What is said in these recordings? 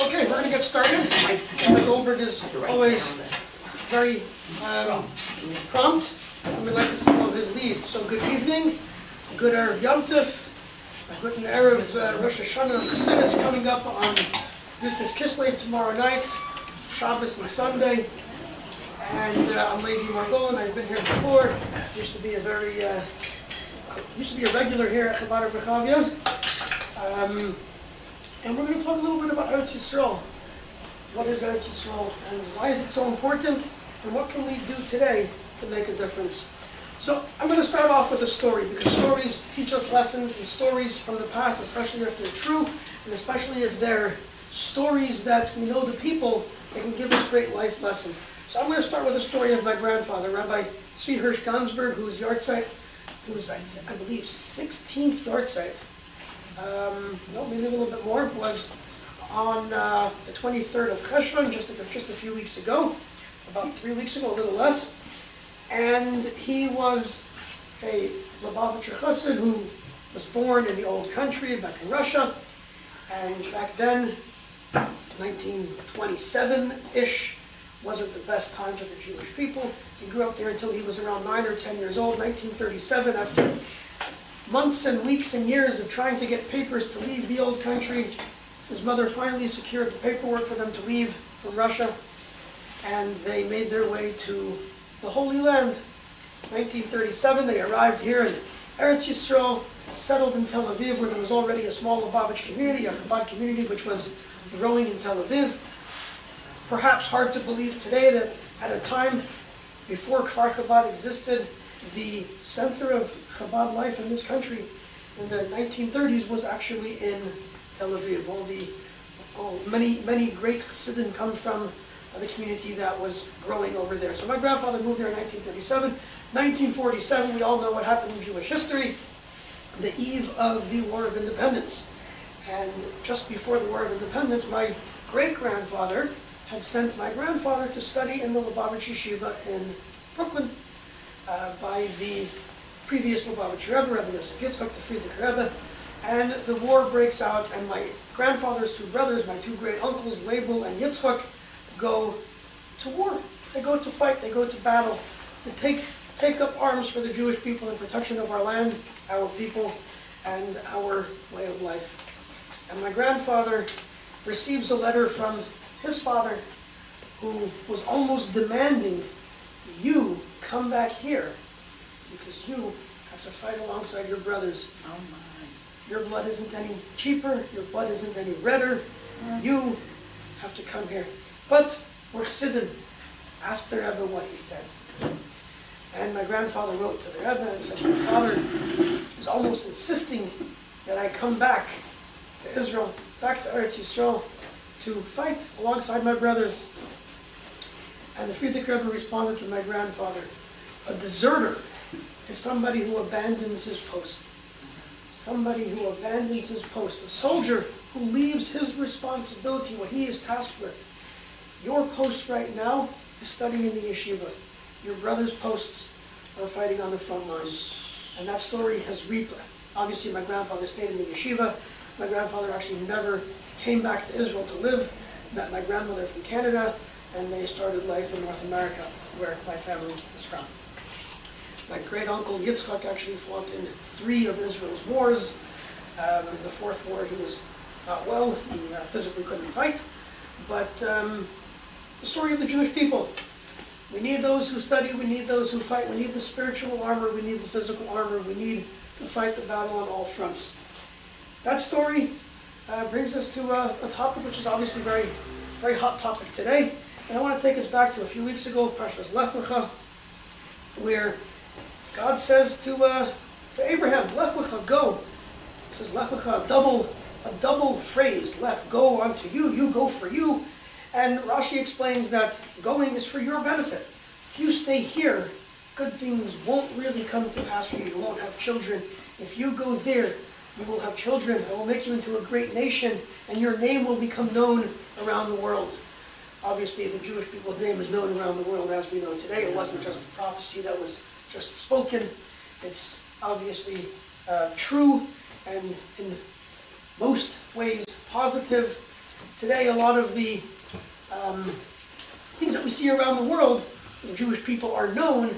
Okay, we're going to get started. Rabbi Goldberg is always very prompt, and we like to follow his lead. So good evening, good Erev Yom Tov, a good Erev Rosh Hashanah and Chassidus coming up on Yud Tes Kislev tomorrow night, Shabbos and Sunday. And I'm Levi Margolin. I've been here before. Used to be a regular here at Chabad of Rechavia. And we're going to talk a little bit about Eretz Yisroel. What is Eretz Yisroel and why is it so important? And what can we do today to make a difference? So I'm going to start off with a story, because stories teach us lessons, and stories from the past, especially if they're true, and especially if they're stories that we know the people, they can give us great life lesson. So I'm going to start with a story of my grandfather, Rabbi Tzvi Hirsch Gansberg, whose yahrzeit, it was, I believe, 16th yahrzeit. No, maybe a little bit more, was on the 23rd of Cheshvan, just a few weeks ago, about 3 weeks ago, a little less. And he was a Lubavitcher Chassid who was born in the old country, back in Russia. And back then, 1927-ish, wasn't the best time for the Jewish people. He grew up there until he was around 9 or 10 years old. 1937, after months and weeks and years of trying to get papers to leave the old country, his mother finally secured the paperwork for them to leave from Russia, and they made their way to the Holy Land. 1937, they arrived here in Eretz Yisroel, settled in Tel Aviv, where there was already a small Lubavitch community, a Chabad community, which was growing in Tel Aviv. Perhaps hard to believe today that at a time before Kfar Chabad existed, the center of Chabad life in this country in the 1930s was actually in Tel Aviv. Many great Chassidim come from the community that was growing over there. So my grandfather moved there in 1937. 1947, we all know what happened in Jewish history, the eve of the War of Independence. And just before the War of Independence, my great-grandfather had sent my grandfather to study in the Lubavitch Yeshiva in Brooklyn by the previous Lubavitch Rebbe, Rabbi Yitzchak, the Friedrich Rebbe. And the war breaks out, and my grandfather's two brothers, my two great uncles, Label and Yitzchak, go to war. They go to fight, they go to battle, to take up arms for the Jewish people in protection of our land, our people, and our way of life. And my grandfather receives a letter from his father, who was almost demanding, you come back here, because you have to fight alongside your brothers. Oh my. Your blood isn't any cheaper, your blood isn't any redder, you have to come here. But we're Chassidim. Ask the Rebbe what he says. And my grandfather wrote to the Rebbe and said, my father is almost insisting that I come back to Israel, back to Eretz Yisroel, to fight alongside my brothers. And the Friedrich Rebbe responded to my grandfather, a deserter is somebody who abandons his post. Somebody who abandons his post. A soldier who leaves his responsibility, what he is tasked with. Your post right now is studying in the yeshiva. Your brother's posts are fighting on the front lines. And that story has reaped. Obviously, my grandfather stayed in the yeshiva. My grandfather actually never came back to Israel to live. Met my grandmother from Canada, and they started life in North America, where my family is from. My great-uncle Yitzchak actually fought in 3 of Israel's wars. In the 4th war, he was not well. He physically couldn't fight. But the story of the Jewish people. We need those who study. We need those who fight. We need the spiritual armor. We need the physical armor. We need to fight the battle on all fronts. That story brings us to a topic which is obviously very, very hot topic today. And I want to take us back to a few weeks ago, Parshas Lech Lecha, where God says to Abraham, Lech Lecha, go. It says Lech Lecha, a double phrase, Lech, go unto you, you go for you. And Rashi explains that going is for your benefit. If you stay here, good things won't really come to pass for you. You won't have children. If you go there, you will have children. I will make you into a great nation, and your name will become known around the world. Obviously, the Jewish people's name is known around the world as we know today. It wasn't just a prophecy that was just spoken. It's obviously true, and in most ways positive. today a lot of the things that we see around the world, the Jewish people are known,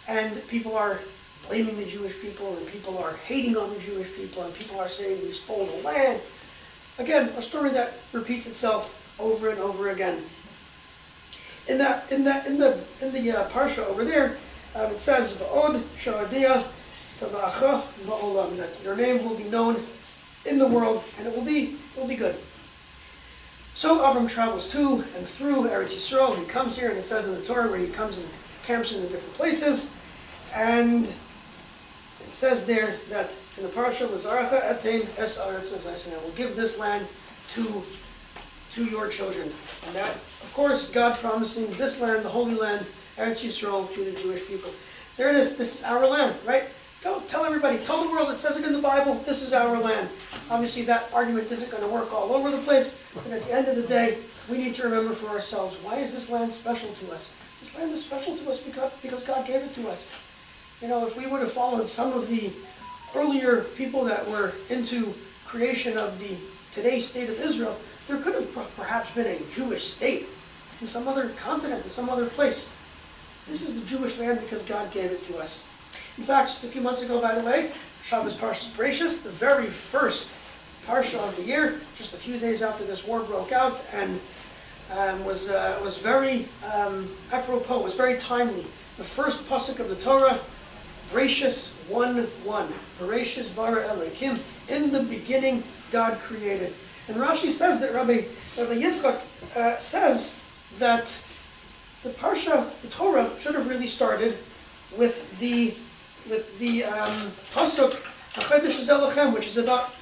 and people are blaming the Jewish people, and people are hating on the Jewish people, and people are saying we stole the land. Again, a story that repeats itself over and over again. In the parsha over there, it says V'od Sha'adia Tavacha Ba'olam, that your name will be known in the world, and it will be good. So Avram travels to and through Eretz Yisroel. He comes here, and it says in the Torah where he comes and camps in the different places, and it says there that in the parsha, "L'zaracha etein es aretz," I will give this land to your children. And that, of course, God promising this land, the Holy Land, Eretz Yisroel, to the Jewish people. There it is. This is our land, right? Go tell everybody, tell the world. It says it in the Bible. This is our land. Obviously, that argument isn't going to work all over the place. But at the end of the day, we need to remember for ourselves, why is this land special to us? This land is special to us because God gave it to us. You know, if we would have followed some of the earlier people that were into creation of the today's state of Israel, there could have perhaps been a Jewish state in some other continent, in some other place. This is the Jewish land because God gave it to us. In fact, just a few months ago, by the way, Shabbos Parshas Bereishis, the very first parsha of the year, just a few days after this war broke out, and was very apropos, was very timely. The first pasuk of the Torah, Bereishis 1:1, Bereishis bara Elokim, in the beginning God created. And Rashi says that Rabbi Yitzchak says that the parsha, the Torah, should have really started with the pasuk HaChodesh is Elochem, which is about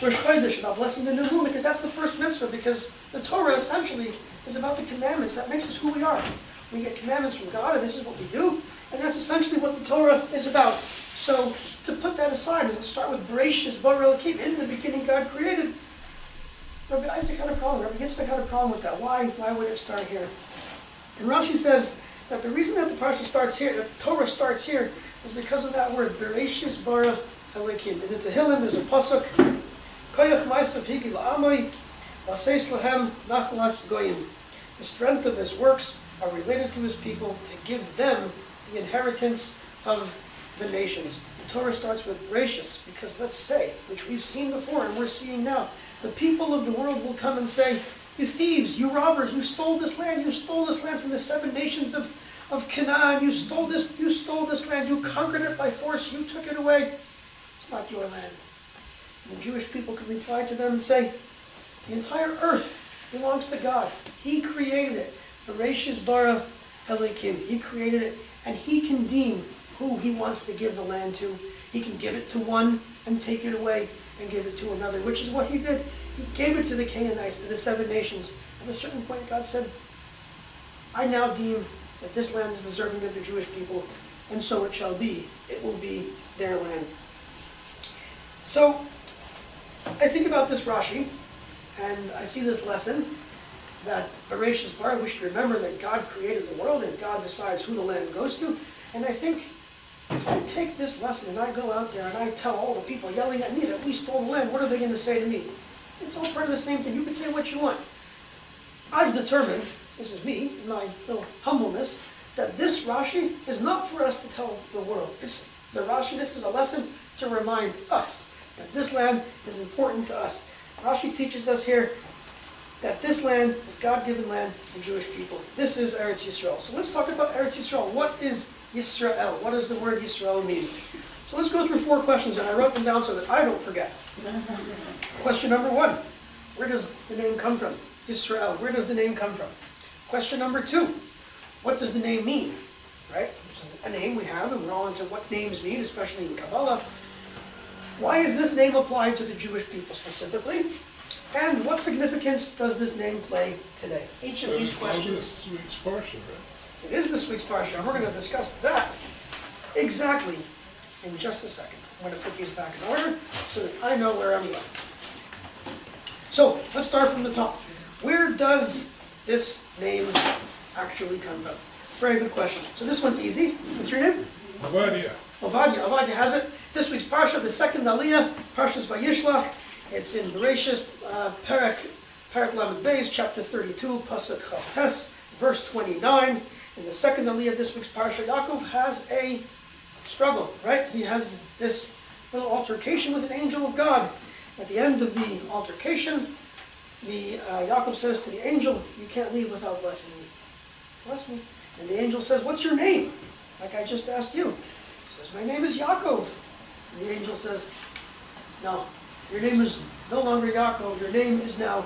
Rosh Chodesh, about blessing the new moon, because that's the first mitzvah. Because the Torah essentially is about the commandments. That makes us who we are. We get commandments from God, and this is what we do, and that's essentially what the Torah is about. So to put that aside and to start with Bereishis bara Elokim, in the beginning God created, Rabbi Isaac had a problem. Rabbi Yitzchak had a problem with that. Why would it start here? And Rashi says that the reason that the parsha starts here, that the Torah starts here, is because of that word, Bereishis bara Elokim. In the Tehillim, there's a pasuk, Koyach ma'asav higi la'amoi, v'aseis lahem nachlas goyim. The strength of his works are related to his people to give them the inheritance of the nations. The Torah starts with Bereishis because, let's say, which we've seen before and we're seeing now, the people of the world will come and say, you thieves, you robbers, you stole this land from the 7 nations of Canaan, you stole this land, you conquered it by force, you took it away. It's not your land. And the Jewish people can reply to them and say, the entire earth belongs to God. He created it. Bereishis bara Elokim. He created it, and he can deem who he wants to give the land to. He can give it to one and take it away and give it to another, which is what he did. He gave it to the Canaanites, to the 7 nations. At a certain point, God said, I now deem that this land is deserving of the Jewish people, and so it shall be. It will be their land. So, I think about this Rashi, and I see this lesson, that Bereishis bara, we should remember that God created the world, and God decides who the land goes to. And I think, if I take this lesson and I go out there and I tell all the people yelling at me that we stole the land, what are they going to say to me? It's all part of the same thing. You can say what you want. I've determined, this is me, my little humbleness, that this Rashi is not for us to tell the world. It's the Rashi, this is a lesson to remind us that this land is important to us. Rashi teaches us here that this land is God-given land to Jewish people. This is Eretz Yisroel. So let's talk about Eretz Yisroel. What is Yisrael? What does the word Yisrael mean? So let's go through 4 questions, and I wrote them down so that I don't forget. Question number 1, where does the name come from? Yisrael, where does the name come from? Question number 2, what does the name mean? Right? So a name we have, and we're all into what names mean, especially in Kabbalah. Why is this name applied to the Jewish people specifically? And what significance does this name play today? Each of these questions. It's the week's parsha, right? It is this week's parsha, and we're going to discuss that exactly in just a second. I'm going to put these back in order so that I know where I'm going. So, let's start from the top. Where does this name actually come from? Very good question. So this one's easy. What's your name? Ovadia. Ovadia has it. This week's parsha, the second aliyah, Parshas Vayishlach. It's in Bereishis, Perek Parak Lamed Beis, chapter 32, Pasuk Chav, verse 29. In the second aliyah of this week's Parsha, Yaakov has a struggle, right? He has this little altercation with an angel of God. At the end of the altercation, Yaakov says to the angel, "You can't leave without blessing me. Bless me." And the angel says, "What's your name?" Like I just asked you. He says, "My name is Yaakov." And the angel says, "No, your name is no longer Yaakov. Your name is now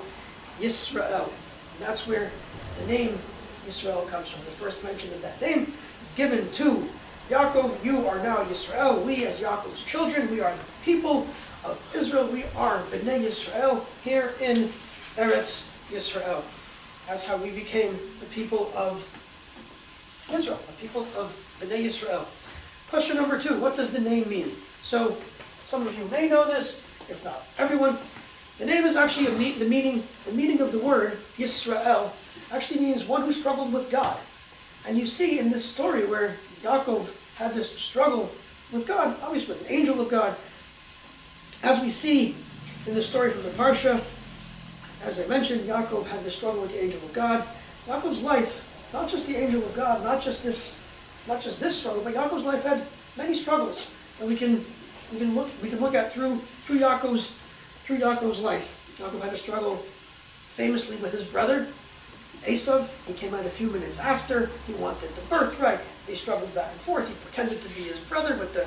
Yisroel." And that's where the name Yisrael comes from. The first mention of that name is given to Yaakov. You are now Yisrael. We, as Yaakov's children, we are the people of Israel. We are Bnei Yisrael here in Eretz Yisroel. That's how we became the people of Israel, the people of Bnei Yisrael. Question number 2, what does the name mean? So, some of you may know this, if not everyone. The name is actually the meaning of the word Yisrael actually means one who struggled with God. And you see in this story where Yaakov had this struggle with God, obviously with an angel of God, as we see in the story from the Parsha, as I mentioned, Yaakov had this struggle with the angel of God. Yaakov's life, not just the angel of God, not just this struggle, but Yaakov's life had many struggles that we can look at through Yaakov's life. Yaakov had a struggle famously with his brother Esav. He came out a few minutes after. He wanted the birthright. They struggled back and forth. He pretended to be his brother with the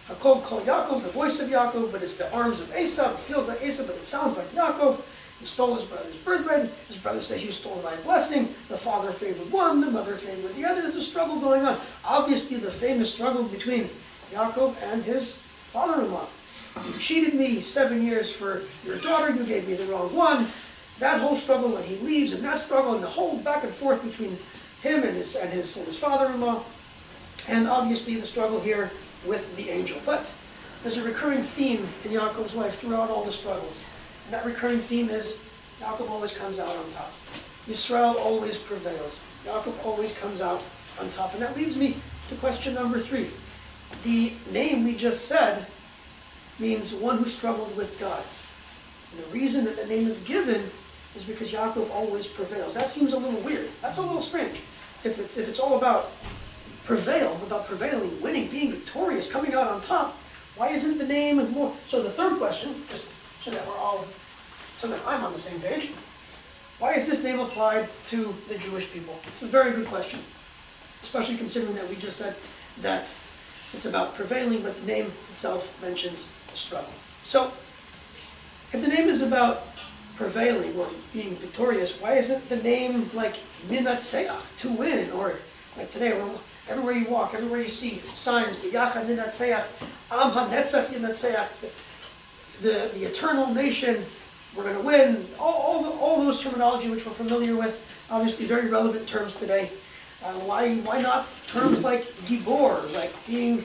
Hakol called Yaakov, the voice of Yaakov, but it's the arms of Esav. It feels like Esav, but it sounds like Yaakov. He stole his brother's birthright. His brother says, "You stole my blessing." The father favored one, the mother favored the other. There's a struggle going on. Obviously, the famous struggle between Yaakov and his father-in-law. "You cheated me 7 years for your daughter. You gave me the wrong one." That whole struggle when he leaves, and that struggle and the whole back and forth between him and his father-in-law, and obviously the struggle here with the angel. But there's a recurring theme in Yaakov's life throughout all the struggles. And that recurring theme is Yaakov always comes out on top. Yisrael always prevails. Yaakov always comes out on top. And that leads me to question number 3. The name we just said means one who struggled with God. And the reason that the name is given is because Yaakov always prevails. That seems a little weird. That's a little strange. If it's all about prevailing, winning, being victorious, coming out on top, why isn't the name and more? So the third question, just so that I'm on the same page, why is this name applied to the Jewish people? It's a very good question, especially considering that we just said that it's about prevailing, but the name itself mentions the struggle. So, if the name is about prevailing or being victorious, why isn't the name like Ninatseach, to win? Or like today, everywhere you walk, everywhere you see signs, B'yachad Ninatseach, Am HaNetzach Ninatseach, the eternal nation, we're going to win. All those terminology which we're familiar with, obviously very relevant terms today. Why not terms like Gibor, like being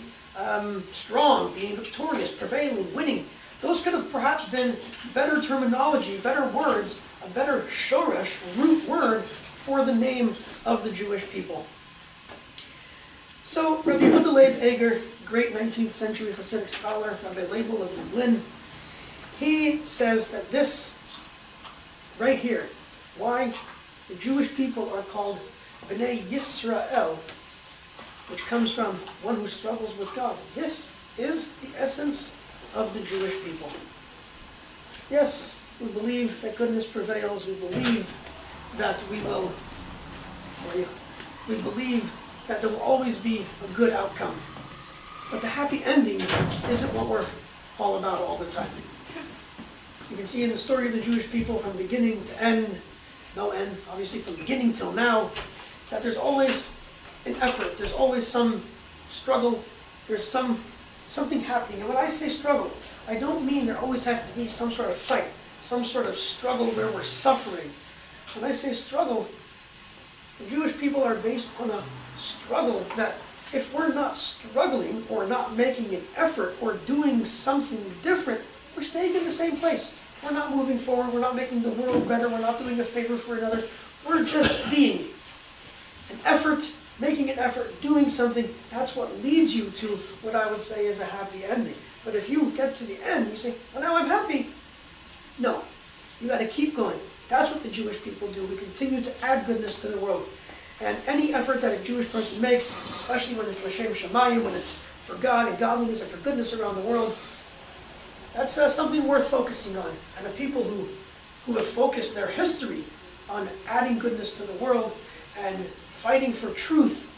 strong, being victorious, prevailing, winning? Those could have perhaps been better terminology, better words, a better shoresh, root word for the name of the Jewish people. So Rabbi Levi Margolin, great 19th century Hasidic scholar, Rabbi Levi of Lublin, he says that this right here, why the Jewish people are called Bnei Yisrael, which comes from one who struggles with God. This is the essence of the Jewish people. Yes, we believe that goodness prevails. We believe that we believe that there will always be a good outcome. But the happy ending isn't what we're all about all the time. You can see in the story of the Jewish people from beginning to end, no end, obviously from beginning till now, that there's always an effort, there's always some struggle, there's something happening. And when I say struggle, I don't mean there always has to be some sort of fight, some sort of struggle where we're suffering. When I say struggle, the Jewish people are based on a struggle that if we're not struggling or not making an effort or doing something different, we're staying in the same place. We're not moving forward, we're not making the world better, we're not doing a favor for another. We're just being. An effort, making an effort, doing something, that's what leads you to what I would say is a happy ending. But if you get to the end, you say, well, now I'm happy. No. You got to keep going. That's what the Jewish people do. We continue to add goodness to the world. And any effort that a Jewish person makes, especially when it's L'Shem Shamayim, when it's for God and godliness and for goodness around the world, that's something worth focusing on. And the people who have focused their history on adding goodness to the world and fighting for truth,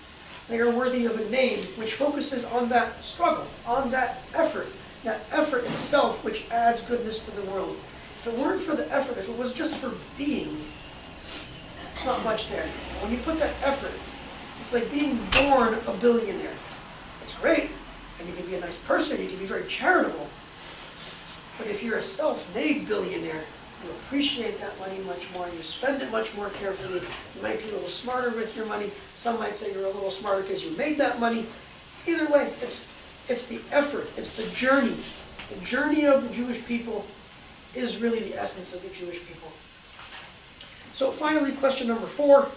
they are worthy of a name which focuses on that struggle, on that effort itself which adds goodness to the world. If it weren't for the effort, if it was just for being, it's not much there. When you put that effort, it's like being born a billionaire. It's great, and you can be a nice person, you can be very charitable, but if you're a self-made billionaire, you appreciate that money much more, you spend it much more carefully, you might be a little smarter with your money, some might say you're a little smarter because you made that money. Either way, it's the effort, it's the journey. The journey of the Jewish people is really the essence of the Jewish people. So finally, question number 4,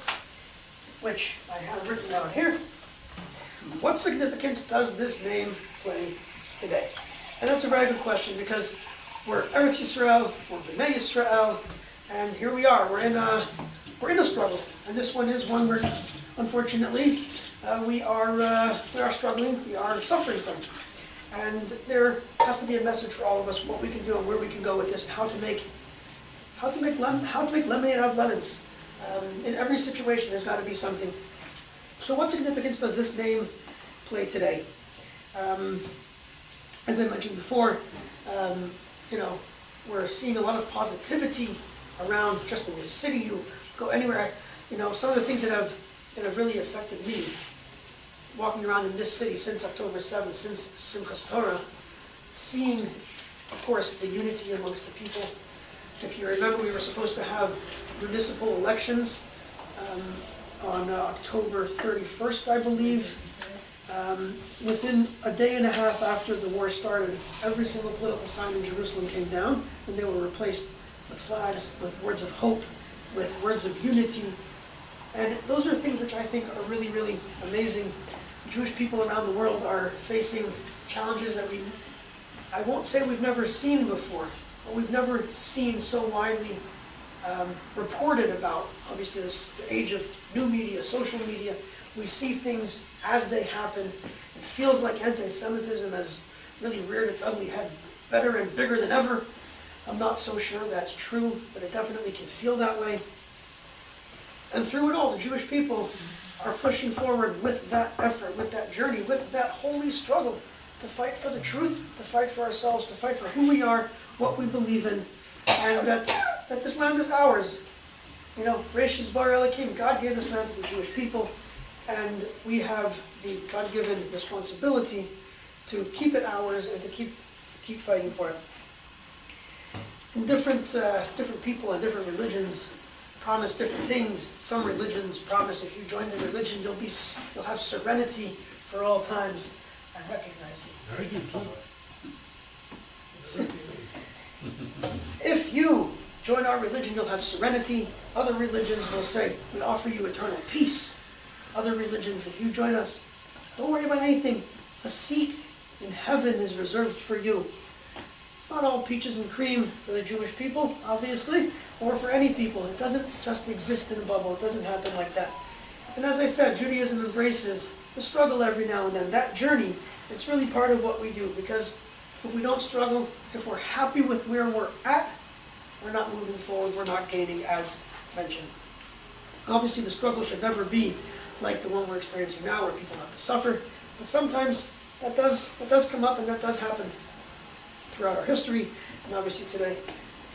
which I have written down here. What significance does this name play today? And that's a very good question because we're Eretz Yisroel, we're B'nai Yisrael, and here we are. We're in a struggle, and this one is one where, unfortunately, we are struggling, we are suffering from. And there has to be a message for all of us what we can do and where we can go with this, and how to make lemonade out of lemons. In every situation, there's got to be something. So, what significance does this name play today? As I mentioned before, we're seeing a lot of positivity around just in this city. You go anywhere, some of the things that have really affected me, walking around in this city since October 7th, since Simchas Torah, seeing, of course, the unity amongst the people. If you remember, we were supposed to have municipal elections on October 31st, I believe. Within a day and a half after the war started, every single political sign in Jerusalem came down, and they were replaced with flags, with words of hope, with words of unity. And those are things which I think are really, really amazing. Jewish people around the world are facing challenges that I won't say we've never seen before, but we've never seen so widely reported about. Obviously, the age of new media, social media, we see things as they happen. It feels like anti-Semitism has really reared its ugly head better and bigger than ever. I'm not so sure that's true, but it definitely can feel that way. And through it all, the Jewish people are pushing forward with that effort, with that journey, with that holy struggle to fight for the truth, to fight for ourselves, to fight for who we are, what we believe in, and that this land is ours. Reshis Bar Elikim, God gave this land to the Jewish people, and we have the God-given responsibility to keep it ours and to keep fighting for it. And different people and different religions promise different things. Some religions promise if you join the religion, you'll have serenity for all times. I recognize you. I do too. If you join our religion, you'll have serenity. Other religions will say, we offer you eternal peace. Other religions, if you join us, don't worry about anything. A seat in heaven is reserved for you. It's not all peaches and cream for the Jewish people, obviously, or for any people. It doesn't just exist in a bubble. It doesn't happen like that. And as I said, Judaism embraces the struggle every now and then. That journey, it's really part of what we do, because if we don't struggle, if we're happy with where we're at, we're not moving forward, we're not gaining, as mentioned. Obviously, the struggle should never be like the one we're experiencing now, where people have to suffer. But sometimes that does come up, and that does happen throughout our history, and obviously today.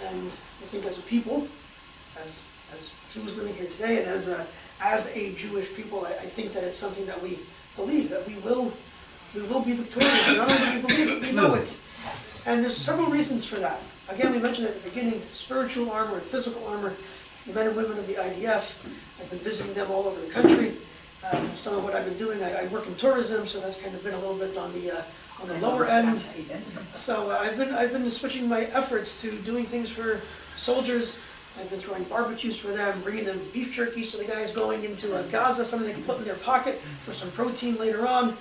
And I think as a people, as Jews living here today, and as a Jewish people, I think that it's something that we believe, that we will be victorious. And not only do we believe it, we know it. And there's several reasons for that. Again, we mentioned at the beginning, spiritual armor and physical armor. The men and women of the IDF, I've been visiting them all over the country. Some of what I've been doing, I work in tourism, so that's kind of been a little bit on the lower end. So I've been switching my efforts to doing things for soldiers. I've been throwing barbecues for them, bringing them beef jerkies to the guys going into Gaza, something they can put in their pocket for some protein later on.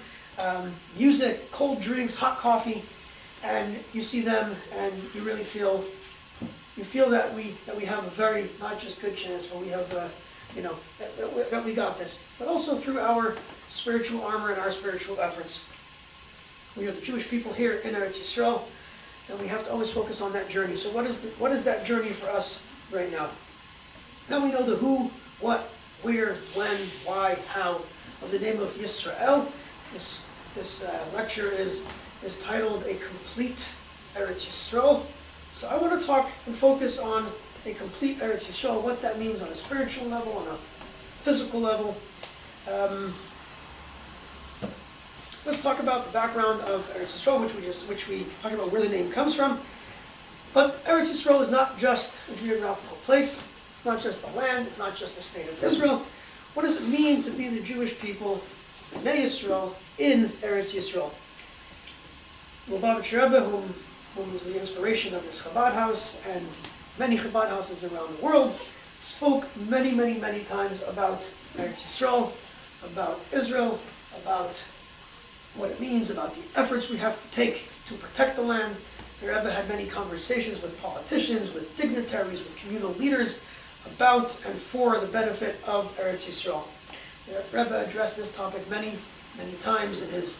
Music, cold drinks, hot coffee, and you see them and you really feel we feel that we have a very, not just good chance, but we have, that we got this. But also through our spiritual armor and our spiritual efforts. We are the Jewish people here in Eretz Yisroel, and we have to always focus on that journey. So what is that journey for us right now? Now we know the who, what, where, when, why, how of the name of Yisrael. This lecture is titled A Complete Eretz Yisroel. So I want to talk and focus on a complete Eretz Yisroel, what that means on a spiritual level, on a physical level. Let's talk about the background of Eretz Yisroel, which we talk about where the name comes from. But Eretz Yisroel is not just a geographical place. It's not just a land. It's not just the state of Israel. What does it mean to be the Jewish people, Bnei Yisrael, in Eretz Yisroel? Lubavitcher Rebbe, whom was the inspiration of this Chabad house and many Chabad houses around the world, spoke many, many, many times about Eretz Yisroel, about Israel, about what it means, about the efforts we have to take to protect the land. The Rebbe had many conversations with politicians, with dignitaries, with communal leaders about and for the benefit of Eretz Yisroel. The Rebbe addressed this topic many, many times in his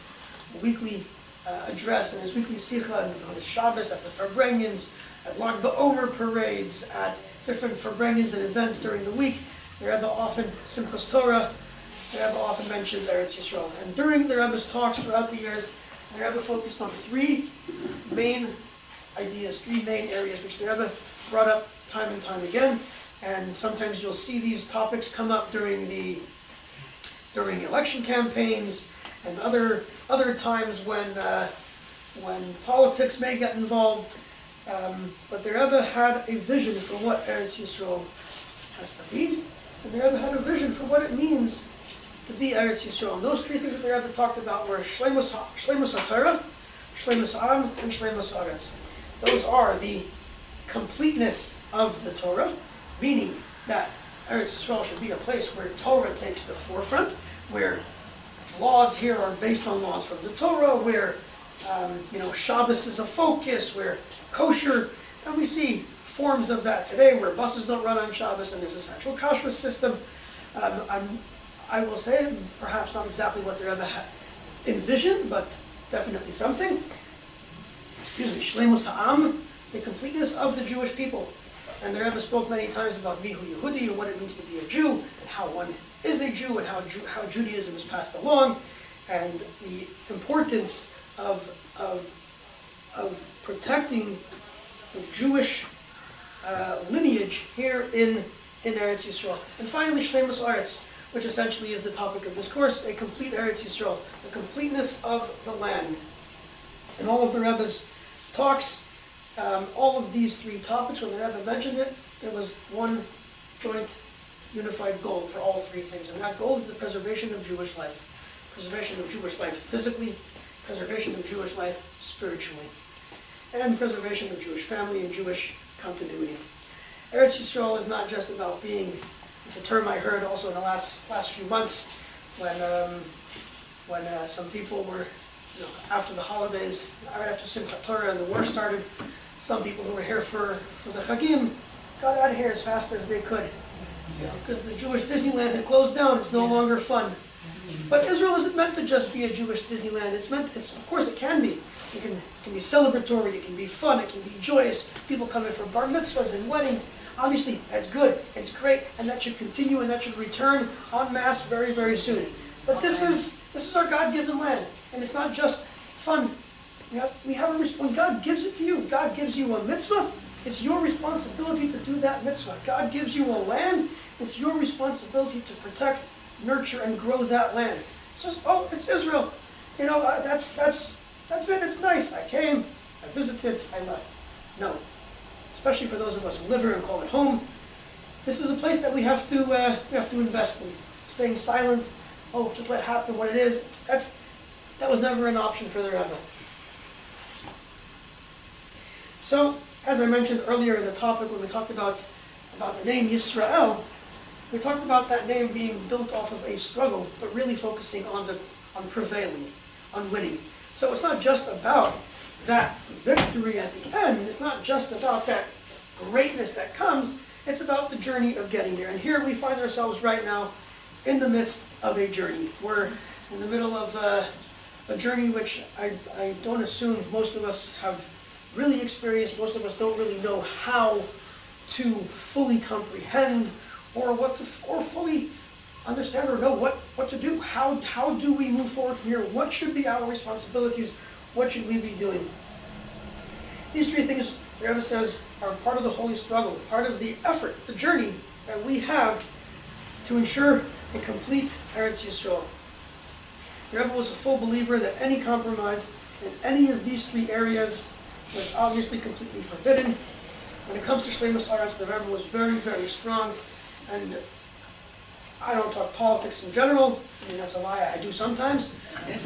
weekly address, in his weekly sikha, on his Shabbos, at the Farbrengens, at Lag BaOmer parades, at different Farbrengens and events during the week. The Rebbe often, Simchas Torah, the Rebbe often mentioned Eretz Yisroel. And during the Rebbe's talks throughout the years, the Rebbe focused on three main ideas, three main areas, which the Rebbe brought up time and time again. And sometimes you'll see these topics come up during election campaigns and other times when politics may get involved. But the Rebbe had a vision for what Eretz Yisroel has to be, and the Rebbe had a vision for what it means to be Eretz Yisroel. And those three things that the Rebbe talked about were Shleimus HaTorah, Shleimus Ha'am, and Shleimus Haaretz. Those are the completeness of the Torah, meaning that Eretz Yisroel should be a place where Torah takes the forefront, where laws here are based on laws from the Torah, where Shabbos is a focus, where kosher, and we see forms of that today, where buses don't run on Shabbos and there's a central kashrut system. I will say, perhaps not exactly what the Rebbe had envisioned, but definitely something. Shleimus Ha'am, the completeness of the Jewish people. And the Rebbe spoke many times about Mihu Yehudi and what it means to be a Jew, and how one is a Jew, and how Judaism is passed along, and the importance of protecting the Jewish lineage here in Eretz Yisroel. And finally, Shleimus Haaretz, which essentially is the topic of this course, a complete Eretz Yisroel, the completeness of the land. In all of the Rebbe's talks, all of these three topics, when the Rebbe mentioned it, there was one joint, unified goal for all three things, and that goal is the preservation of Jewish life. Preservation of Jewish life physically, preservation of Jewish life spiritually, and preservation of Jewish family and Jewish continuity. Eretz Yisroel is not just about being, it's a term I heard also in the last few months when some people were, after the holidays, right after Simchat Torah and the war started, some people who were here for the Chagim got out of here as fast as they could. Because the Jewish Disneyland had closed down, it's no longer fun. But Israel isn't meant to just be a Jewish Disneyland. Of course it can be. It can be celebratory, it can be fun, it can be joyous. People come in for bar mitzvahs and weddings. Obviously, that's good, it's great, and that should continue and that should return en masse very, very soon. But this is our God-given land, and it's not just fun. When God gives it to you, God gives you a mitzvah, it's your responsibility to do that mitzvah. God gives you a land, it's your responsibility to protect, nurture, and grow that land. It's just, it's Israel. That's it, it's nice. I came, I visited, I left. No. Especially for those of us who live here and call it home. This is a place that we have to invest in. Staying silent, just let it happen what it is. That was never an option for the Rebbe. So, as I mentioned earlier in the topic when we talked about the name Yisrael, we talked about that name being built off of a struggle, but really focusing on prevailing, on winning. So it's not just about that victory at the end. It's not just about that greatness that comes. It's about the journey of getting there. And here we find ourselves right now in the midst of a journey. We're in the middle of a journey which I don't assume most of us have really experienced. Most of us don't really know how to fully comprehend or fully understand or know what to do. How do we move forward from here? What should be our responsibilities? What should we be doing? These three things, the Rebbe says, are part of the holy struggle, part of the effort, the journey that we have to ensure a complete Eretz Yisroel. The Rebbe was a full believer that any compromise in any of these three areas was obviously completely forbidden. When it comes to Shleimus Haaretz, the Rebbe was very, very strong. And I don't talk politics in general. I mean, that's a lie. I do sometimes.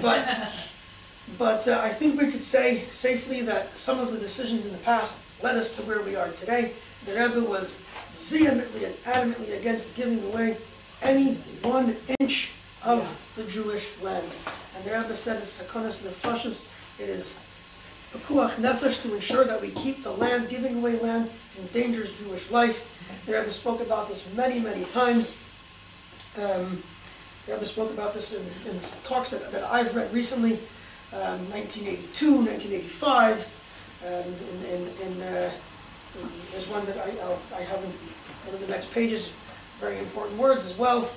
But I think we could say safely that some of the decisions in the past led us to where we are today. The Rebbe was vehemently and adamantly against giving away any 1 inch of the Jewish land. And the Rebbe said it's sakonas nefashos. It is pekuach nefesh to ensure that we keep the land. Giving away land endangers Jewish life. The Rebbe spoke about this many, many times. The Rebbe spoke about this in talks that I've read recently, 1982, 1985. There's one that I have in one of the next pages, very important words as well,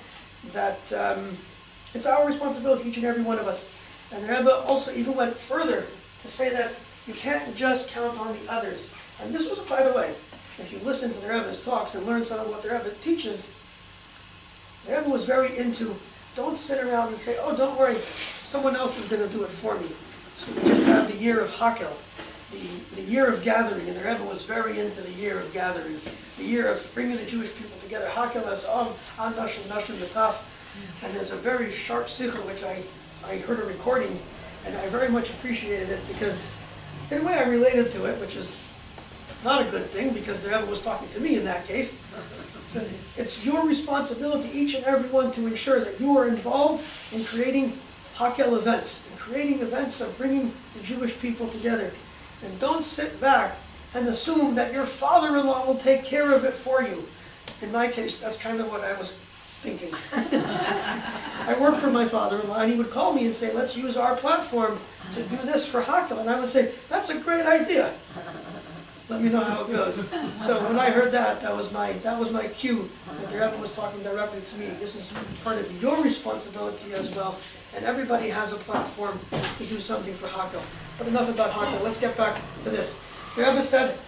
that it's our responsibility, each and every one of us. And the Rebbe also even went further to say that you can't just count on the others. And this was, by the way, if you listen to the Rebbe's talks and learn some of what the Rebbe teaches, the Rebbe was very into, don't sit around and say, oh, don't worry, someone else is going to do it for me. So we just had the year of Hakel, the year of gathering, and the Rebbe was very into the year of gathering, the year of bringing the Jewish people together. Hakel as Am Nashim Nashim Yataf. And there's a very sharp sicha which I heard a recording, and I very much appreciated it because in a way I related to it, which is not a good thing because the Rebbe was talking to me in that case. It says, it's your responsibility, each and every one, to ensure that you are involved in creating Hakel events, in creating events of bringing the Jewish people together. And don't sit back and assume that your father-in-law will take care of it for you. In my case, that's kind of what I was thinking. I worked for my father-in-law, and he would call me and say, let's use our platform to do this for Hakel. And I would say, that's a great idea. Let me know how it goes. So when I heard that, that was my cue that the Rebbe was talking directly to me. This is part of your responsibility as well, and everybody has a platform to do something for Hakel. But enough about Hakel. Let's get back to this. The Rebbe said,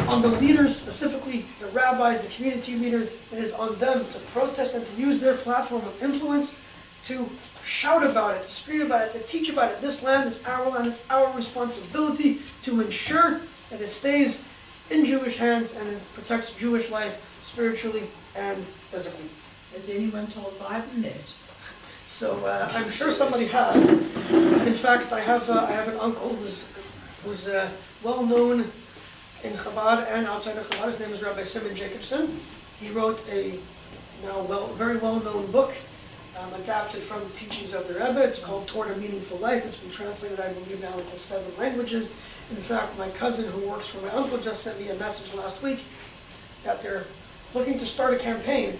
on the leaders, specifically the rabbis, the community leaders, it is on them to protest and to use their platform of influence to shout about it, to scream about it, to teach about it. This land is our land. It's our responsibility to ensure that it stays in Jewish hands and it protects Jewish life spiritually and physically. Has anyone told Biden it? So I'm sure somebody has. In fact, I have an uncle who's well known in Chabad and outside of Chabad. His name is Rabbi Simon Jacobson. He wrote a very well-known book adapted from the teachings of the Rebbe. It's called Toward a Meaningful Life. It's been translated, I believe, now into 7 languages. In fact, my cousin who works for my uncle just sent me a message last week that they're looking to start a campaign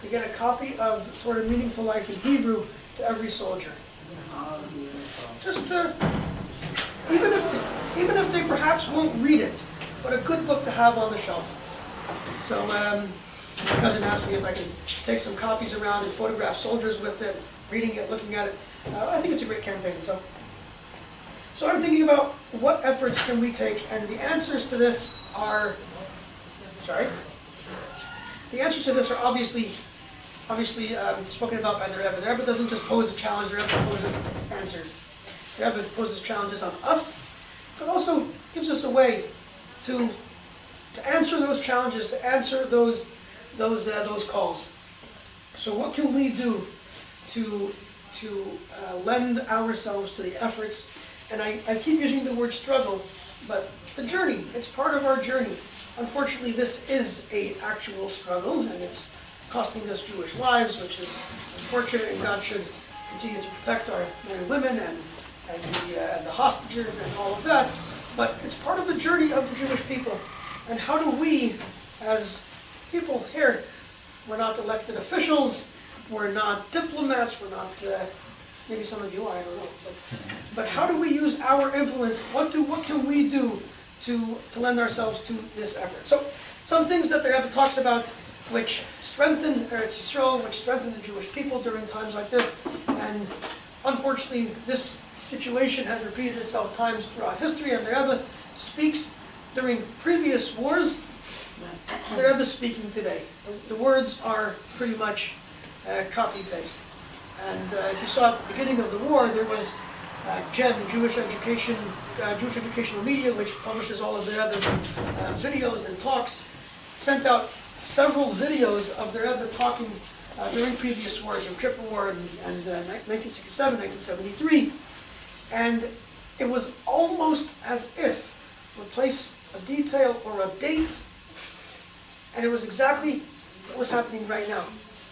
to get a copy of Toward a Meaningful Life in Hebrew to every soldier. Just even if they perhaps won't read it, but a good book to have on the shelf. So my cousin asked me if I could take some copies around and photograph soldiers with it, reading it, looking at it. I think it's a great campaign. So I'm thinking about what efforts can we take, and the answers to this are, the answers to this are obviously spoken about by the Rebbe. The Rebbe doesn't just pose a challenge, the Rebbe poses answers. The Rebbe poses challenges on us, but also gives us a way to answer those challenges, to answer those calls. So what can we do to lend ourselves to the efforts? And I keep using the word struggle, but the journey, it's part of our journey. Unfortunately, this is an actual struggle, and it's costing us Jewish lives, which is unfortunate, and God should continue to protect our men and women and the hostages and all of that. But it's part of the journey of the Jewish people. And how do we, as people here, we're not elected officials, we're not diplomats, we're not, maybe some of you are, I don't know, but how do we use our influence? What can we do to lend ourselves to this effort? So, some things that the Rebbe talks about which strengthen Eretz Yisroel, which strengthen the Jewish people during times like this, and unfortunately this situation has repeated itself times throughout history, and the Rebbe speaks during previous wars, the Rebbe is speaking today. The words are pretty much copy-paste. And if you saw at the beginning of the war, there was JED, the Jewish Educational Media, which publishes all of the Rebbe's videos and talks, sent out several videos of the Rebbe talking during previous wars, Yom Kippur War and 1967, 1973. And it was almost as if replace a detail or a date, and it was exactly what was happening right now.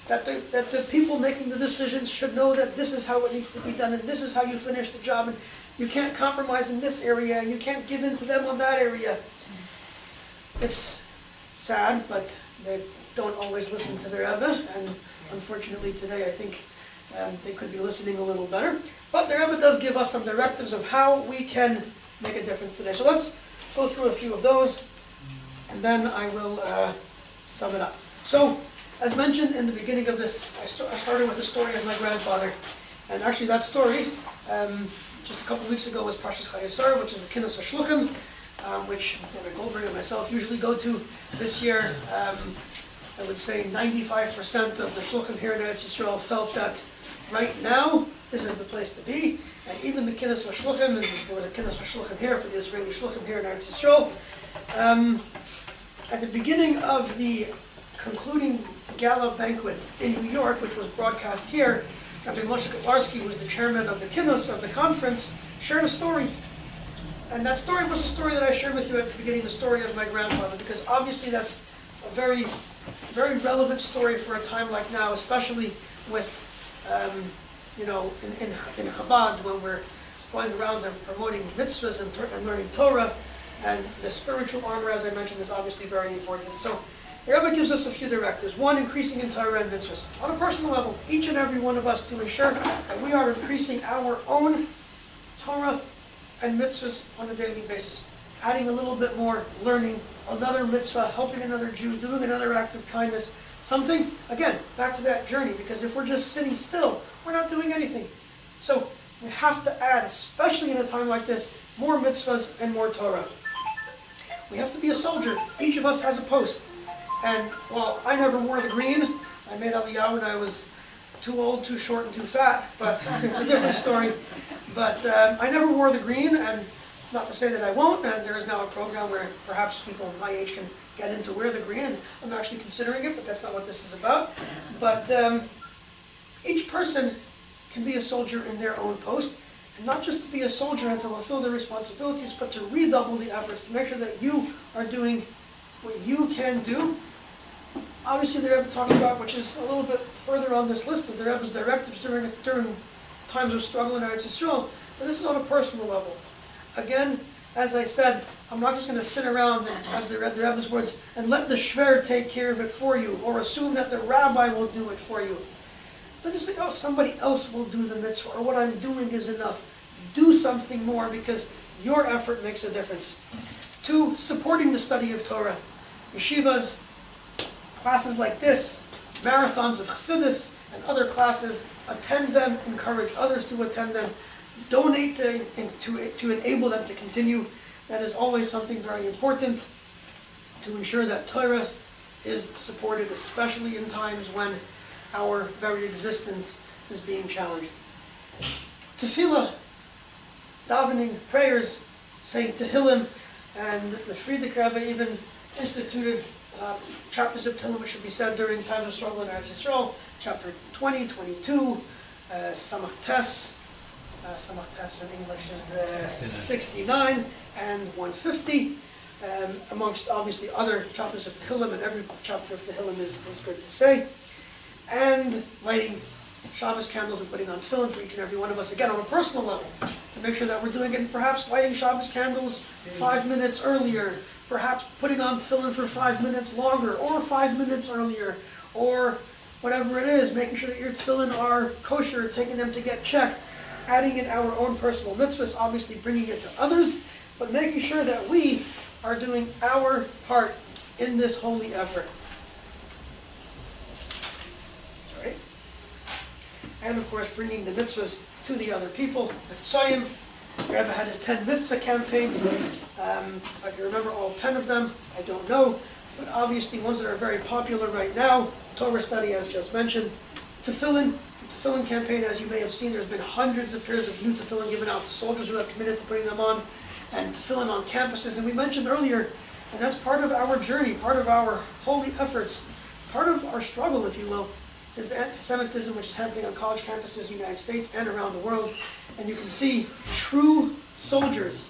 That the people making the decisions should know that this is how it needs to be done, and this is how you finish the job, and you can't compromise in this area, and you can't give in to them on that area. It's sad, but they don't always listen to their Rebbe, and unfortunately today I think they could be listening a little better. But the Rebbe does give us some directives of how we can make a difference today. So let's go through a few of those, and then I will sum it up. So, as mentioned in the beginning of this, I started with the story of my grandfather. And actually that story, just a couple of weeks ago, was Parshas Chayesar, which is the Kinnos HaShluchim, which Rabbi Goldberg and myself usually go to. This year, I would say 95% of the Shluchim here in Eretz Yisroel felt that right now, this is the place to be. And even the Kinnos HaShluchim, there was a Kinnos HaShluchim here for the Israeli Shluchim here in Eretz Yisroel. At the beginning of the concluding gala banquet in New York, which was broadcast here, Rabbi Moshe Kotlarski, who was the chairman of the Kinnos of the conference, shared a story. And that story was a story that I shared with you at the beginning, the story of my grandfather, because obviously that's a very, very relevant story for a time like now, especially with, in Chabad, when we're going around and promoting mitzvahs and learning Torah, and the spiritual armor, as I mentioned, is obviously very important. So the Rebbe gives us a few directives. One, increasing in Torah and mitzvahs. On a personal level, each and every one of us to ensure that we are increasing our own Torah and mitzvahs on a daily basis. Adding a little bit more, learning another mitzvah, helping another Jew, doing another act of kindness. Something, again, back to that journey, because if we're just sitting still, we're not doing anything. So we have to add, especially in a time like this, more mitzvahs and more Torah. We have to be a soldier. Each of us has a post. And while I never wore the green, I made Aliyah when I was too old, too short, and too fat, but it's a different story. But I never wore the green, and not to say that I won't, and there is now a program where perhaps people my age can get into wear the green, and I'm actually considering it, but that's not what this is about. But each person can be a soldier in their own post, and not just to be a soldier and to fulfill their responsibilities, but to redouble the efforts to make sure that you are doing what you can do. Obviously, the Rebbe talks about, which is a little bit further on this list of the Rebbe's directives during times of struggle in Eretz Yisroel, but this is on a personal level. Again, as I said, I'm not just going to sit around, as the Rebbe's words, and let the shver take care of it for you, or assume that the rabbi will do it for you. Don't just say, oh, somebody else will do the mitzvah, or what I'm doing is enough. Do something more, because your effort makes a difference. 2, supporting the study of Torah. Yeshivas, classes like this, marathons of Chassidus, and other classes, attend them, encourage others to attend them, donate to enable them to continue. That is always something very important to ensure that Torah is supported, especially in times when our very existence is being challenged. Tefillah, davening, prayers, saying Tehillim, and the Frierdiker Rebbe even instituted chapters of Tehillim which should be said during times of struggle in Eretz Yisroel. Chapter 20, 22, Samach Tes in English is 69 and 150, amongst obviously other chapters of Tehillim, and every chapter of Tehillim is good to say. And lighting Shabbos candles and putting on tefillin for each and every one of us, again, on a personal level, to make sure that we're doing it, and perhaps lighting Shabbos candles 5 minutes earlier, perhaps putting on tefillin for 5 minutes longer, or 5 minutes earlier, or whatever it is, making sure that your tefillin are kosher, taking them to get checked, adding in our own personal mitzvahs, obviously bringing it to others, but making sure that we are doing our part in this holy effort. Sorry. And of course, bringing the mitzvahs to the other people. Mitzvahim. Rebbe had his 10 mitzvah campaigns. If I can remember all 10 of them, I don't know. But obviously, ones that are very popular right now, Torah study, as just mentioned. Tefillin, the tefillin campaign, as you may have seen, there's been hundreds of pairs of new tefillin given out to soldiers who have committed to putting them on, and tefillin on campuses. And we mentioned earlier, and that's part of our journey, part of our holy efforts, part of our struggle, if you will, is the anti-Semitism which is happening on college campuses in the United States and around the world. And you can see true soldiers,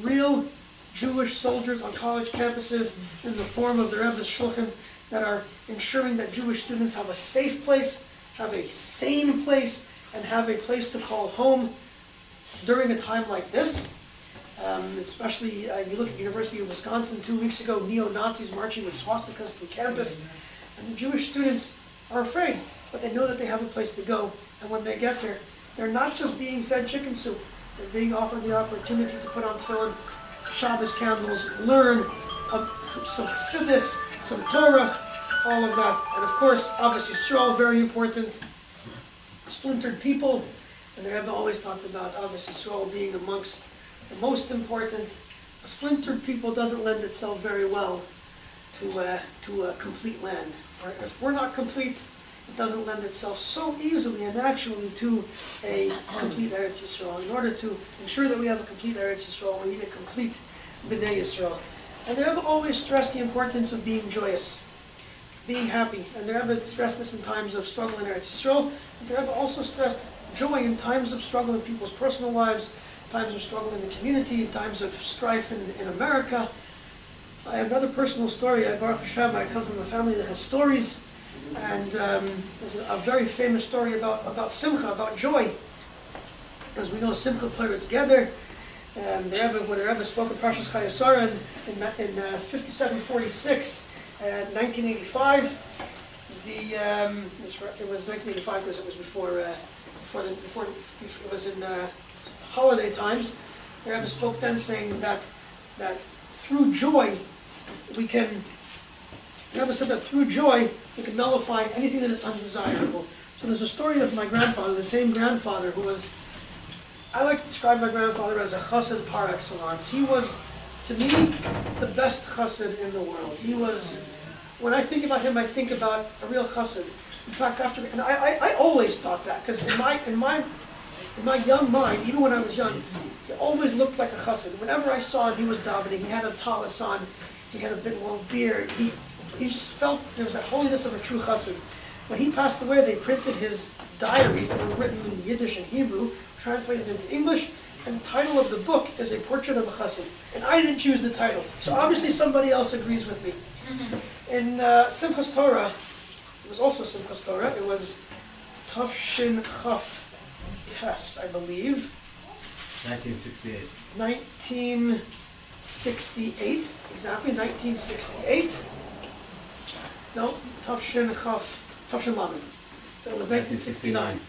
real Jewish soldiers on college campuses in the form of the Rebbe's shulchan that are ensuring that Jewish students have a safe place, have a sane place, and have a place to call home during a time like this. Especially, you look at the University of Wisconsin 2 weeks ago, neo-Nazis marching with swastikas through campus, and the Jewish students are afraid, but they know that they have a place to go, and when they get there, they're not just being fed chicken soup, they're being offered the opportunity to put on tefillin, Shabbos candles, learn some Chassidus, some Torah, all of that. And of course, obviously, Yisroel, very important. Splintered people, and the Rebbe always talked about, obviously, Yisroel being amongst the most important. A splintered people doesn't lend itself very well to a complete land. If we're not complete, it doesn't lend itself so easily and naturally to a complete Eretz Yisroel. In order to ensure that we have a complete Eretz Yisroel, we need a complete B'nai Yisroel. And the Rebbe always stressed the importance of being joyous, being happy. And the Rebbe stressed this in times of struggle in Eretz Yisroel. But the Rebbe also stressed joy in times of struggle in people's personal lives, times of struggle in the community, times of strife in America. I have another personal story. Baruch Hashem, I come from a family that has stories. And there's a very famous story about Simcha, about joy. As we know, Simcha played together. When the Rebbe spoke of Parshas Chayesara in 5746, 1985, it was 1985 because it was before it was in holiday times. The Rebbe spoke then saying that through joy we can. The Rebbe said that through joy we can nullify anything that is undesirable. So there's a story of my grandfather, the same grandfather who was. I like to describe my grandfather as a chassid par excellence. He was, to me, the best chassid in the world. He was, when I think about him, I think about a real chassid. In fact, I always thought that, because in my young mind, even when I was young, he always looked like a chassid. Whenever I saw him, he was davening. He had a talis on. He had a big long beard. He just felt there was that holiness of a true chassid. When he passed away, they printed his diaries that were written in Yiddish and Hebrew, translated into English, and the title of the book is A Portrait of a Chassid. And I didn't choose the title, so obviously somebody else agrees with me. In Simchas Torah, it was also Simchas Torah, it was Tafshin Chaf Tes, I believe. 1968. 1968, exactly, 1968. No, Tafshin Lamed. So it was 1969.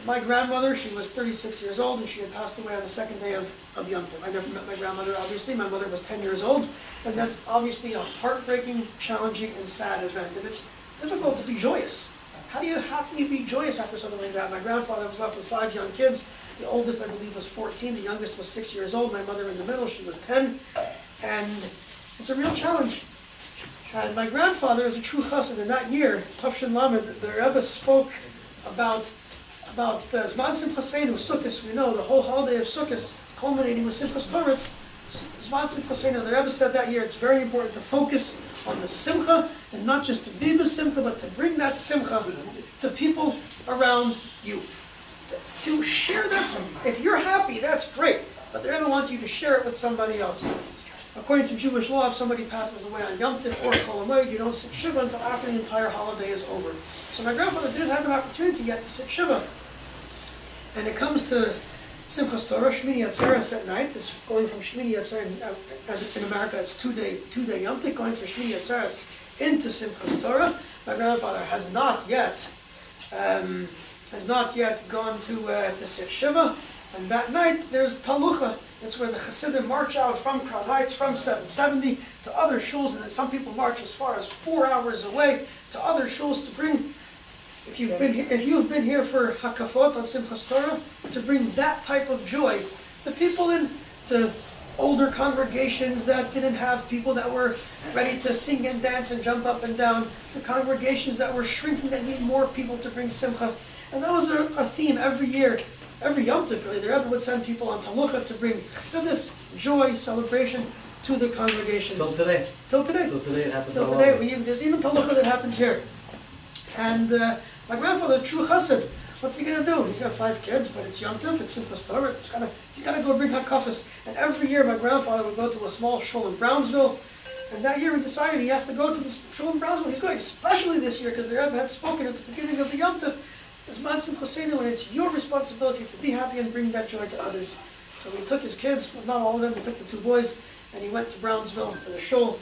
My grandmother, she was 36 years old, and she had passed away on the second day of Yom Tov. I never met my grandmother, obviously. My mother was 10 years old, and that's obviously a heartbreaking, challenging, and sad event. And it's difficult to be joyous. How can you be joyous after something like that? My grandfather was left with 5 young kids. The oldest, I believe, was 14. The youngest was 6 years old. My mother in the middle, she was 10. And it's a real challenge. And my grandfather is a true chassid. In that year, Tafshin Lamed, the Rebbe spoke about Zman Simchasenu, Sukkot. We know the whole holiday of Sukkot, culminating with Simchas Torah. Zman Simchasenu, the Rebbe said that year, it's very important to focus on the Simcha, and not just to be the Simcha, but to bring that Simcha to people around you. To share that Simcha. If you're happy, that's great, but the Rebbe wants you to share it with somebody else. according to Jewish law, if somebody passes away on Yom Tif or Chol Hamoed, you don't sit Shiva until after the entire holiday is over. So my grandfather didn't have an opportunity yet to sit Shiva. And it comes to Simchas Torah, Shmini Atzeres at night. It's going from Shmini Atzeres, as in America, it's two-day Yom Tif, going from Shmini Atzeres into Simchas Torah. My grandfather has not yet gone to sit Shiva. And that night, there's Talucha. It's where the Chassidim march out from Crown Heights, from 770 to other shuls, and then some people march as far as 4 hours away to other shuls to bring, if you've been here for Hakafot on Simchas Torah, to bring that type of joy to people to older congregations that didn't have people that were ready to sing and dance and jump up and down, to congregations that were shrinking that need more people to bring Simcha. And that was a theme every year. Every Yom Tov, really, the Rebbe would send people on Talucha to bring chassidus, joy, celebration to the congregations. Till today. Till today. Till today it happens Till all today. over. There's even Talucha that happens here. And my grandfather, true chassid, what's he going to do? He's got 5 kids, but it's Yom Tov, it's Simchas Torah. He's got to go bring hakafas. And every year my grandfather would go to a small shul in Brownsville. And that year we decided he has to go to the shul in Brownsville. He's going, especially this year, because the Rebbe had spoken at the beginning of the Yom Tov. It's Mansim Chosenu, and it's your responsibility to be happy and bring that joy to others. So he took his kids, but not all of them, he took the 2 boys, and he went to Brownsville, to the shul.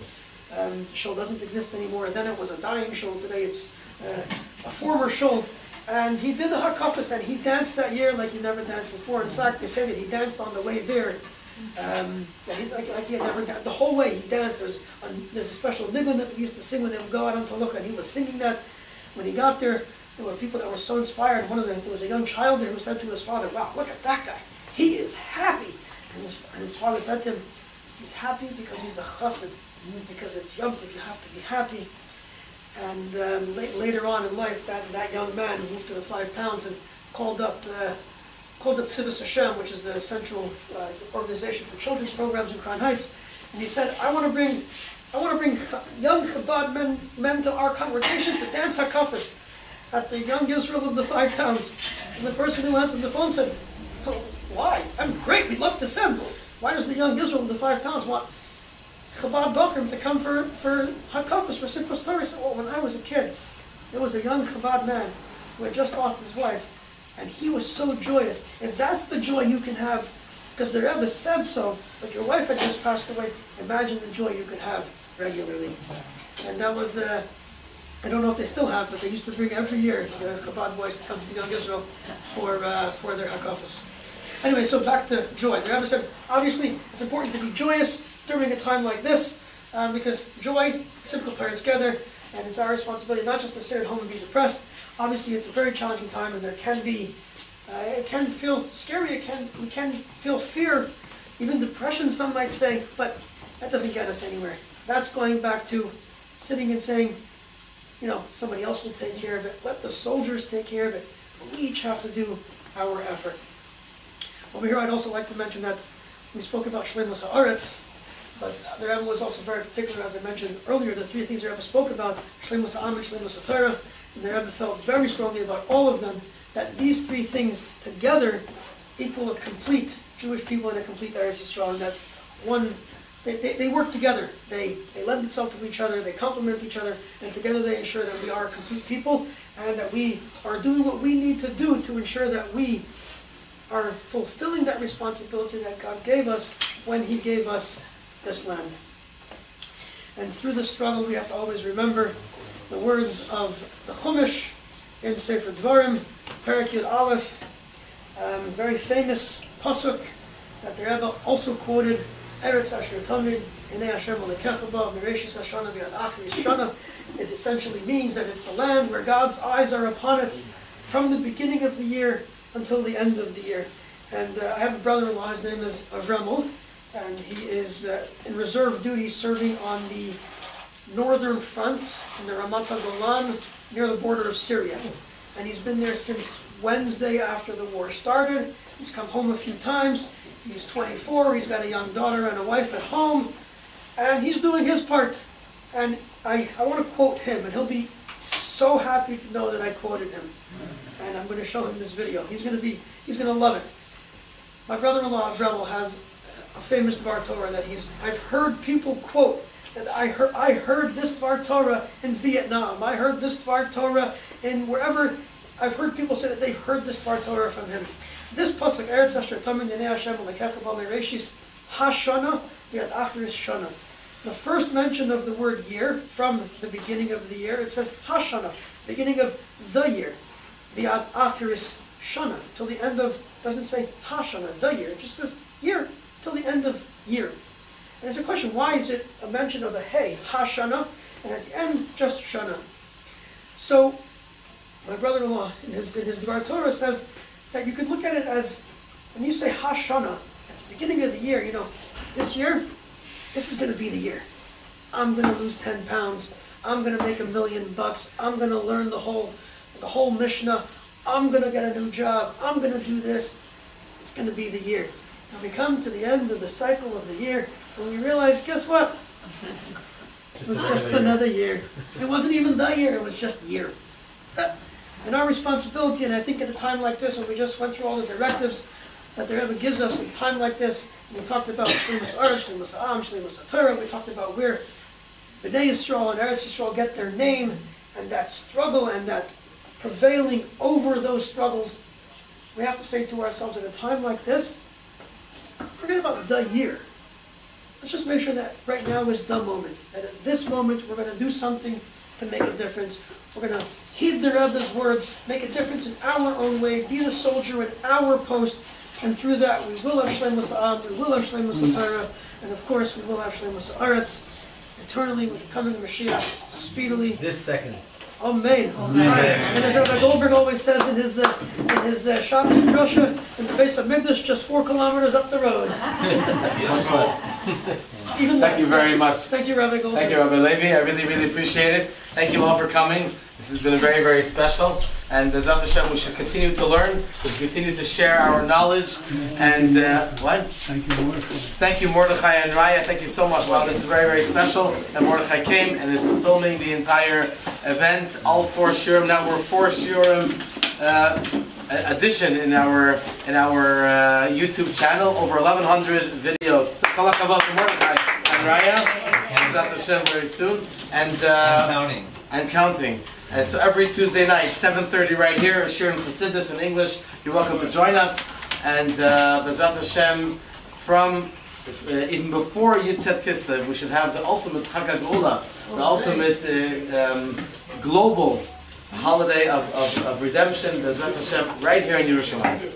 The shul doesn't exist anymore, and then it was a dying shul. Today it's a former shul. And he did the hakafas, and he danced that year like he never danced before. In fact, they say that he danced on the way there, like he had never danced. The whole way he danced. There's a special nigun that we used to sing when they would go out on Talucha, and he was singing that. When he got there, there were people that were so inspired. There was a young child there who said to his father, "Wow, look at that guy. He is happy." And his father said to him, "He's happy because he's a chassid, because it's Yom Tov, you have to be happy." And later on in life, that young man moved to the 5 towns and called up Tzivus Hashem, which is the central organization for children's programs in Crown Heights, and he said, I want to bring young Chabad men to our congregation to dance hakafas at the Young Yisroel of the 5 towns. And the person who answered the phone said, "Why? I'm great, we'd love to send. Why does the Young Yisroel of the 5 towns want Chabad Bochum to come for hakafas, for Simchas Torah?" He said, "Well, when I was a kid, there was a young Chabad man who had just lost his wife, and he was so joyous. If that's the joy you can have, because the Rebbe said so, but your wife had just passed away, imagine the joy you could have regularly." And that was, I don't know if they still have, but they used to bring every year the Chabad boys to come to the Young Israel for their hakafas. Anyway, so back to joy. The Rebbe said, obviously, it's important to be joyous during a time like this, because joy, simple parents together, and it's our responsibility not just to sit at home and be depressed. Obviously, it's a very challenging time, and there can be, it can feel scary, we can feel fear, even depression, some might say, but that doesn't get us anywhere. That's going back to sitting and saying, somebody else will take care of it. Let the soldiers take care of it. But we each have to do our effort. Over here, I'd also like to mention that we spoke about Shleimus Haaretz, but the Rebbe was also very particular, as I mentioned earlier, the 3 things the Rebbe spoke about, Shleimus Ha'am and Shleimus HaTorah, and the Rebbe felt very strongly about all of them, that these 3 things together equal a complete Jewish people and a complete Eretz Yisroel, and that they work together. They lend themselves to each other, they complement each other, and together they ensure that we are a complete people, and that we are doing what we need to do to ensure that we are fulfilling that responsibility that God gave us when He gave us this land. And through the struggle, we have to always remember the words of the Chumash in Sefer Dvarim, Perek Yud Aleph, very famous pasuk that the Rebbe also quoted, Eretz Asher Tamid, Hinei Hashem Alekecha Ba, Mereshis Hashana V'ad Achiris Shana. It essentially means that it's the land where God's eyes are upon it from the beginning of the year until the end of the year. And I have a brother-in-law, his name is Avremel, and he is in reserve duty serving on the northern front in the Ramat HaGolan near the border of Syria. And he's been there since Wednesday after the war started. He's come home a few times. He's 24, he's got a young daughter and a wife at home, and he's doing his part. And I want to quote him, and he'll be so happy to know that I quoted him. And I'm going to show him this video. He's going to love it. My brother-in-law, Avremel, has a famous Dvar Torah that I've heard people quote that I heard this Dvar Torah in Vietnam. I heard this Dvar Torah in wherever. I've heard people say that they've heard this Dvar Torah from him. This pasuk, Eretz Asher Tamin Yanei Hashem L'Kecha B'Mereshis Hashana Yad Achris Shana. The first mention of the word year from the beginning of the year, it says Hashana, beginning of the year. Yad Achris Shana, till the end of, doesn't say Hashana, the year, it just says year, till the end of year. And it's a question, why is it a mention of a hey, Hashana, and at the end, just Shana? So, my brother-in-law, in his Dvar Torah, says that you could look at it as, when you say Hashana, at the beginning of the year, this year, this is going to be the year. I'm going to lose 10 pounds. I'm going to make $1 million. I'm going to learn the whole Mishnah. I'm going to get a new job. I'm going to do this. It's going to be the year. And we come to the end of the cycle of the year, and we realize, guess what? It was just another year. It wasn't even the year, it was just year. And our responsibility, and I think at a time like this, when we just went through all the directives that the Rebbe gives us at a time like this, we talked about Shleimus Aretz, Shleimus Am, Shleimus Torah, we talked about where Bnei Yisrael and Eretz Yisroel get their name, and that struggle and that prevailing over those struggles. We have to say to ourselves at a time like this, forget about the year. Let's just make sure that right now is the moment. That at this moment we're going to do something to make a difference. We're going to heed the Rebbe's words, make a difference in our own way, be the soldier in our post, and through that we will have Shleimus Am, we will have Shleimus Torah, and of course we will have Shleimus Aretz, eternally with the coming of Mashiach, speedily. This second. Amen. And as Rabbi Goldberg always says in his Shabbos Drosha, in the base of Mikdash, just 4 kilometers up the road. Much less. Even Thank you very much. Thank you, Rabbi Goldberg. Thank you, Rabbi Levi. I really, really appreciate it. Thank you all for coming. This has been very, very special. And B'ezrat Hashem, we should continue to learn, we should continue to share our knowledge. And what? Thank you, Mordechai. Thank you, Mordechai and Raya. Thank you so much. Wow, this is very, very special. And Mordechai came and is filming the entire event. All 4 shiurim. Now we're 4 shiurim addition in our YouTube channel. Over 1,100 videos. Kol hakavod to Mordechai and Raya. B'ezrat Hashem very soon. And counting. And counting. And so every Tuesday night, 7:30 right here, Shiurim Chassidus in English. You're welcome to join us. And B'ezrat Hashem, from even before Yud Tes Kislev, we should have the ultimate Chag HaGeula, the ultimate global holiday of redemption, B'ezrat Hashem, right here in Yerushalayim.